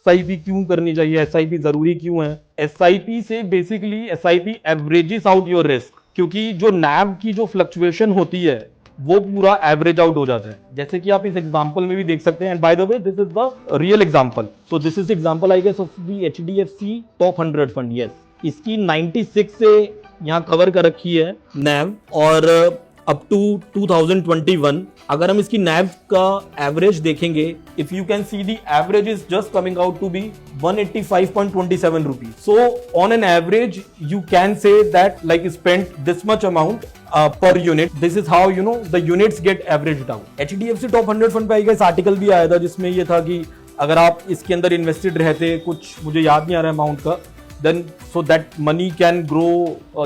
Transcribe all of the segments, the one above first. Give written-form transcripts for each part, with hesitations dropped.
SIP क्यों करनी चाहिए, एसआईपी जरूरी क्यों है। एसआईपी से basically SIP averages out your risk, क्योंकि जो नैव की जो फ्लक्चुएशन होती है वो पूरा एवरेज आउट हो जाता है, जैसे कि आप इस एग्जांपल में भी देख सकते हैं। And by the way this is the real example, so this is example I guess of the HDFC top 100 fund. Yes, इसकी 96 से यहाँ कवर कर रखी है नैव, और अप टू 2021 अगर हम इसकी नैव का एवरेज देखेंगे, if you can see the average is just coming out to be 185.27 rupees. So on an average you can say that like spend this much amount per unit. This is how you know the units get averaged out. HDFC top 100 fund पे इस article भी आया था जिसमें ये था कि अगर आप इसके अंदर इन्वेस्टेड रहते, कुछ मुझे याद नहीं आ रहा है अमाउंट का, then so that money can grow,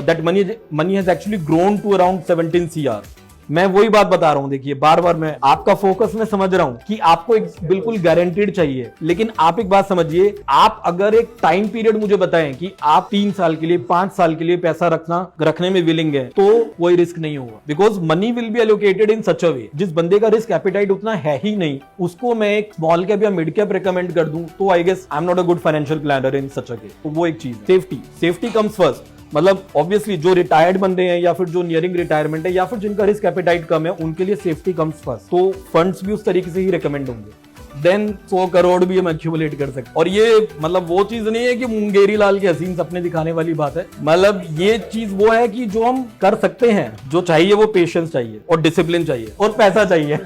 that money has actually grown to around 17 CR। मैं वही बात बता रहा हूं, देखिए बार बार मैं आपका फोकस मैं समझ रहा हूं कि आपको एक बिल्कुल गारंटीड चाहिए, लेकिन आप एक बात समझिए, आप अगर एक टाइम पीरियड मुझे बताएं कि आप 3 साल के लिए 5 साल के लिए पैसा रखने में विलिंग है, तो कोई रिस्क नहीं होगा, because money will be allocated in such a way. जिस बंदे का रिस्क एपिटाइट उतना है ही नहीं, उसको मैं एक स्मॉल कैप या मिड कैप रिकमेंड कर दूं, तो I guess I am not a good financial planner in such a case. तो वो एक चीज है, सेफ्टी कम्स फर्स्ट। मतलब ऑब्वियसली जो रिटायर्ड बंदे हैं या फिर जो नियरिंग रिटायरमेंट है या फिर जिनका रिस्क एपेटाइट कम है, उनके लिए सेफ्टी कम्स फर्स्ट, तो फंड्स भी उस तरीके से ही रिकमेंड होंगे। देन 100 करोड़ भी हम एक्यूमुलेट कर सकते, और ये मतलब वो चीज नहीं है कि मुंगेरी लाल के हसीन सपने दिखाने वाली बात है। मतलब ये चीज वो है कि जो हम कर सकते हैं, जो चाहिए वो पेशेंस चाहिए और डिसिप्लिन चाहिए और पैसा चाहिए।